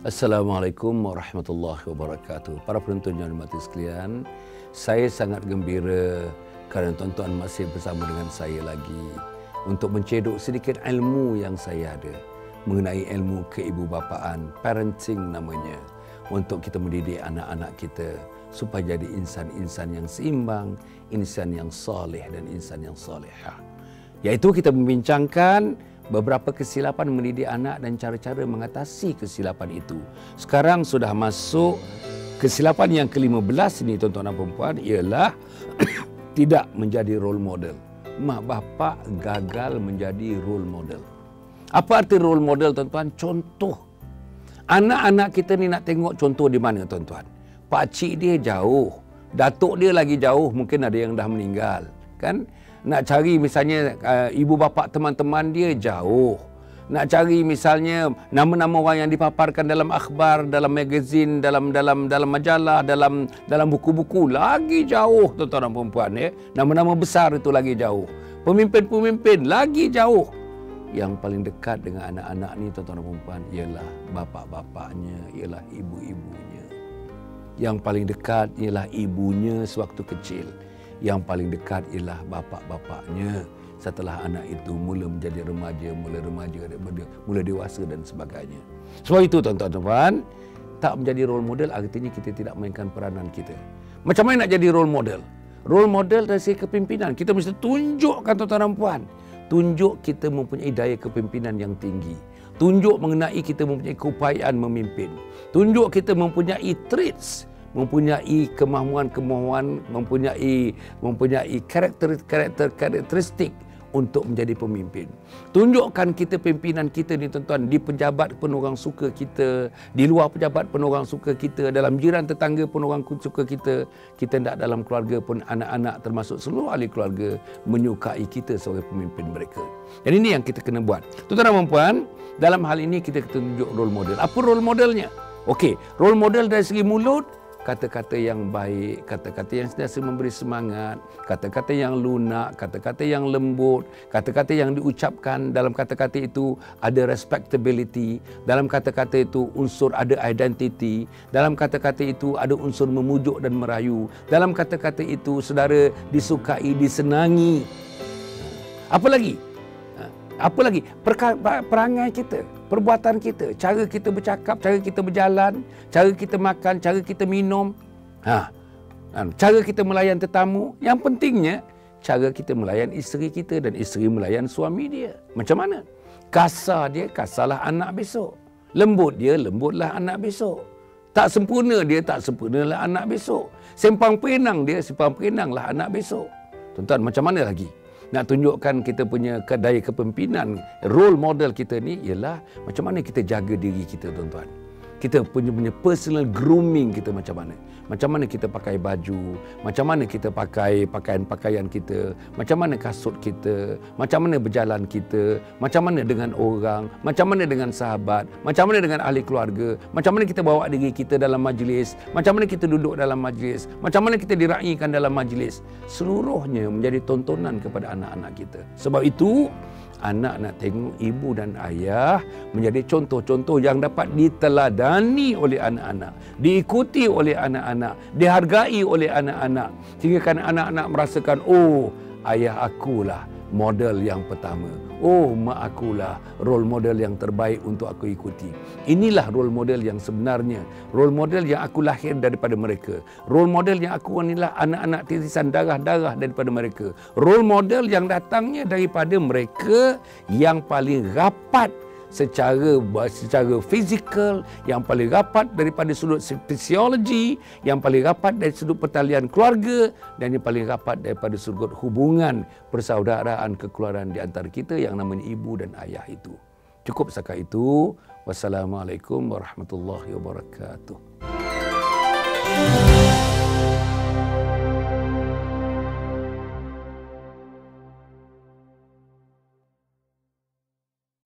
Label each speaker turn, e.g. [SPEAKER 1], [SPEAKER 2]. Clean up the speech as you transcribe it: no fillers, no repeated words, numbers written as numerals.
[SPEAKER 1] Assalamualaikum warahmatullahi wabarakatuh. Para penonton yang hormati sekalian, saya sangat gembira kerana tuan-tuan masih bersama dengan saya lagi untuk mencedok sedikit ilmu yang saya ada mengenai ilmu keibubapaan, parenting namanya, untuk kita mendidik anak-anak kita supaya jadi insan-insan yang seimbang, insan yang soleh dan insan yang solehah. Iaitu kita membincangkan beberapa kesilapan mendidik anak dan cara-cara mengatasi kesilapan itu. Sekarang sudah masuk kesilapan yang ke-15 ini tuan-tuan dan puan-puan, ialah tidak menjadi role model. Mak bapak gagal menjadi role model. Apa arti role model tuan-tuan? Contoh. Anak-anak kita ni nak tengok contoh di mana tuan-tuan? Pakcik dia jauh, datuk dia lagi jauh, mungkin ada yang dah meninggal, kan? Nak cari misalnya ibu bapa teman-teman dia jauh. Nak cari misalnya nama-nama orang yang dipaparkan dalam akhbar, dalam magazin, dalam majalah, dalam buku-buku lagi jauh tuan-tuan dan puan-puan ya. Nama-nama besar itu lagi jauh. Pemimpin-pemimpin lagi jauh. Yang paling dekat dengan anak-anak ni tuan-tuan dan puan-puan ialah bapa-bapaknya, ialah ibu-ibunya. Yang paling dekat ialah ibunya sewaktu kecil. Yang paling dekat ialah bapa-bapaknya setelah anak itu mula menjadi remaja, mula dewasa dan sebagainya. Sebab itu tuan-tuan dan puan, tak menjadi role model artinya kita tidak mainkan peranan kita. Macam mana nak jadi role model? Role model dari segi kepimpinan, kita mesti tunjukkan tuan-tuan dan puan. Tunjuk kita mempunyai daya kepimpinan yang tinggi. Tunjuk mengenai kita mempunyai keupayaan memimpin. Tunjuk kita mempunyai traits, mempunyai kemahuan-kemahuan, mempunyai karakteristik untuk menjadi pemimpin. Tunjukkan kita pimpinan kita ni tuan-tuan, di pejabat pun orang suka kita, di luar pejabat pun orang suka kita, dalam jiran tetangga pun orang suka kita, kita tak dalam keluarga pun anak-anak termasuk seluruh ahli keluarga menyukai kita sebagai pemimpin mereka. Dan ini yang kita kena buat. Tuan-tuan dan puan, dalam hal ini kita tunjuk role model. Apa role modelnya? Okey, role model dari segi mulut, kata-kata yang baik, kata-kata yang sentiasa memberi semangat, kata-kata yang lunak, kata-kata yang lembut, kata-kata yang diucapkan dalam kata-kata itu ada respectability, dalam kata-kata itu unsur ada identity, dalam kata-kata itu ada unsur memujuk dan merayu, dalam kata-kata itu saudara disukai, disenangi. Apa lagi? Apa lagi? Perangai kita, perbuatan kita, cara kita bercakap, cara kita berjalan, cara kita makan, cara kita minum, cara kita melayan tetamu. Yang pentingnya, cara kita melayan isteri kita dan isteri melayan suami dia. Macam mana? Kasar dia, kasarlah anak besok. Lembut dia, lembutlah anak besok. Tak sempurna dia, tak sempurnalah anak besok. Sempang perenang dia, sempang perenanglah anak besok. Tuan-tuan, macam mana lagi? Nak tunjukkan kita punya daya kepimpinan, role model kita ni ialah macam mana kita jaga diri kita tuan-tuan. Kita punya personal grooming kita macam mana. Macam mana kita pakai baju, macam mana kita pakai pakaian-pakaian kita, macam mana kasut kita, macam mana berjalan kita, macam mana dengan orang, macam mana dengan sahabat, macam mana dengan ahli keluarga, macam mana kita bawa diri kita dalam majlis, macam mana kita duduk dalam majlis, macam mana kita diraikan dalam majlis. Seluruhnya menjadi tontonan kepada anak-anak kita. Sebab itu, anak nak tengok ibu dan ayah menjadi contoh-contoh yang dapat diteladani oleh anak-anak, diikuti oleh anak-anak, dihargai oleh anak-anak, sehingga kan anak-anak merasakan, oh, ayah akulah model yang pertama. Oh, mak akulah role model yang terbaik untuk aku ikuti. Inilah role model yang sebenarnya. Role model yang aku lahir daripada mereka. Role model yang aku inilah anak-anak titisan darah-darah daripada mereka. Role model yang datangnya daripada mereka yang paling rapat secara fizikal, yang paling rapat daripada sudut fisiologi, yang paling rapat dari sudut pertalian keluarga, dan yang paling rapat daripada sudut hubungan persaudaraan kekeluargaan di antara kita yang namanya ibu dan ayah itu. Cukup setakat itu. Wassalamualaikum warahmatullahi wabarakatuh.